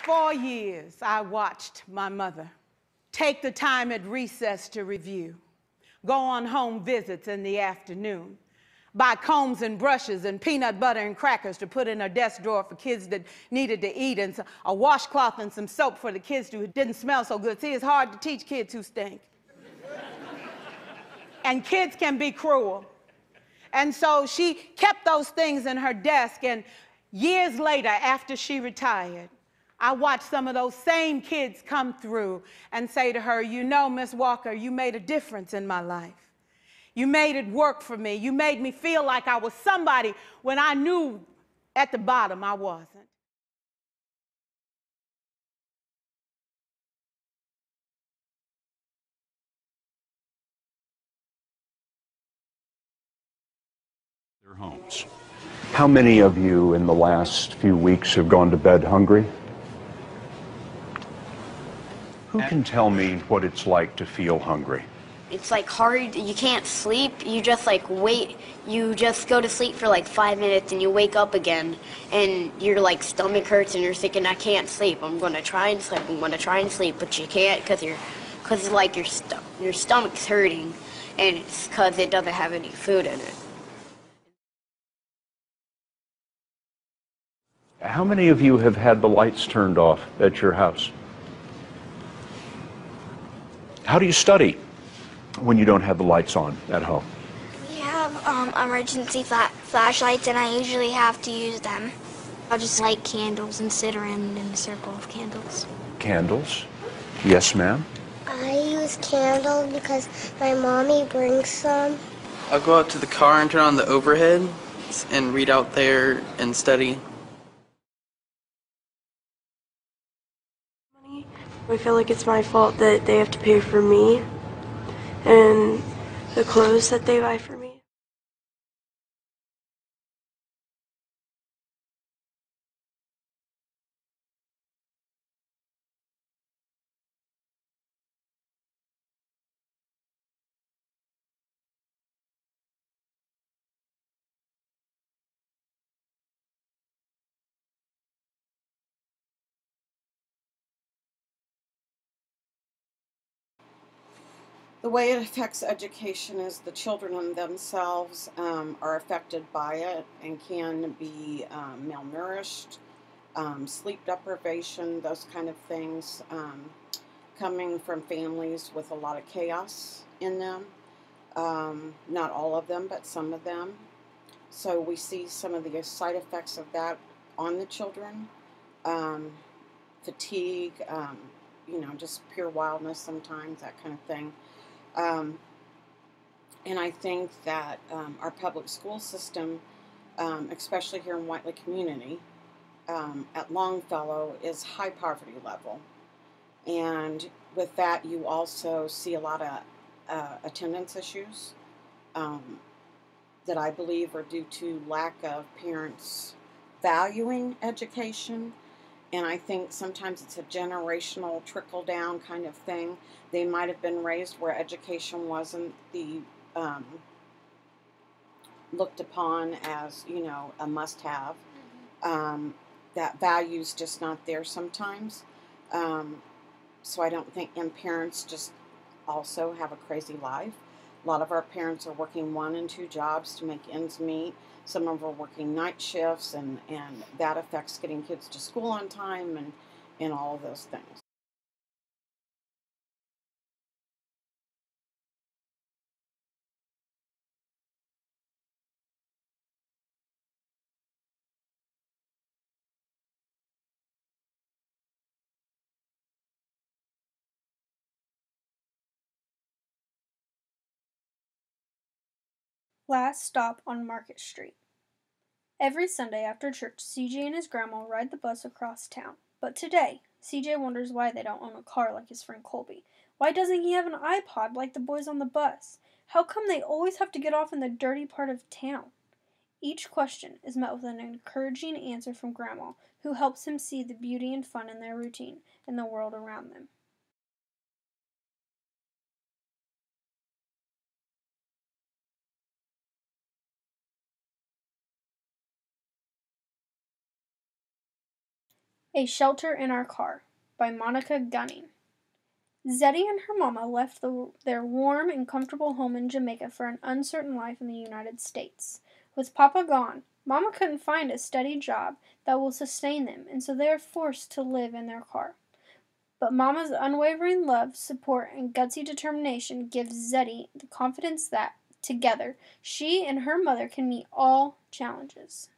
For years, I watched my mother take the time at recess to review, go on home visits in the afternoon, buy combs and brushes and peanut butter and crackers to put in her desk drawer for kids that needed to eat, and a washcloth and some soap for the kids who didn't smell so good. See, it's hard to teach kids who stink. And kids can be cruel. And so she kept those things in her desk, and years later, after she retired, I watched some of those same kids come through and say to her, you know, Miss Walker, you made a difference in my life. You made it work for me. You made me feel like I was somebody when I knew at the bottom I wasn't. Their homes. How many of you in the last few weeks have gone to bed hungry? Who can tell me what it's like to feel hungry? It's like hard, you can't sleep, you just like wait, you just go to sleep for like 5 minutes and you wake up again and your like stomach hurts and you're thinking, I can't sleep, I'm gonna try and sleep, I'm gonna try and sleep, but you can't because like your stomach's hurting and it's because it doesn't have any food in it. How many of you have had the lights turned off at your house? How do you study when you don't have the lights on at home? We have emergency flashlights, and I usually have to use them. I'll just light candles and sit around in a circle of candles. Candles? Yes, ma'am. I use candles because my mommy brings some. I'll go out to the car and turn on the overhead and read out there and study. I feel like it's my fault that they have to pay for me and the clothes that they buy for me. The way it affects education is the children themselves are affected by it and can be malnourished, sleep deprivation, those kind of things, coming from families with a lot of chaos in them. Not all of them, but some of them. So we see some of the side effects of that on the children. Fatigue, just pure wildness sometimes, that kind of thing. And I think that our public school system, especially here in Whiteley community, at Longfellow, is high poverty level. And with that, you also see a lot of attendance issues that I believe are due to lack of parents valuing education. And I think sometimes it's a generational trickle-down kind of thing. They might have been raised where education wasn't the looked upon as, a must-have. That value's just not there sometimes. So I don't think, and parents just also have a crazy life. A lot of our parents are working 1 and 2 jobs to make ends meet. Some of them are working night shifts, and that affects getting kids to school on time and all of those things. Last stop on Market Street. Every Sunday after church, CJ and his grandma ride the bus across town. But today, CJ wonders why they don't own a car like his friend Colby. Why doesn't he have an iPod like the boys on the bus? How come they always have to get off in the dirty part of town? Each question is met with an encouraging answer from Grandma, who helps him see the beauty and fun in their routine and the world around them. A Shelter in Our Car by Monica Gunning. Zeddy and her mama left their warm and comfortable home in Jamaica for an uncertain life in the United States. With Papa gone, Mama couldn't find a steady job that will sustain them, and so they are forced to live in their car. But Mama's unwavering love, support, and gutsy determination gives Zeddy the confidence that, together, she and her mother can meet all challenges.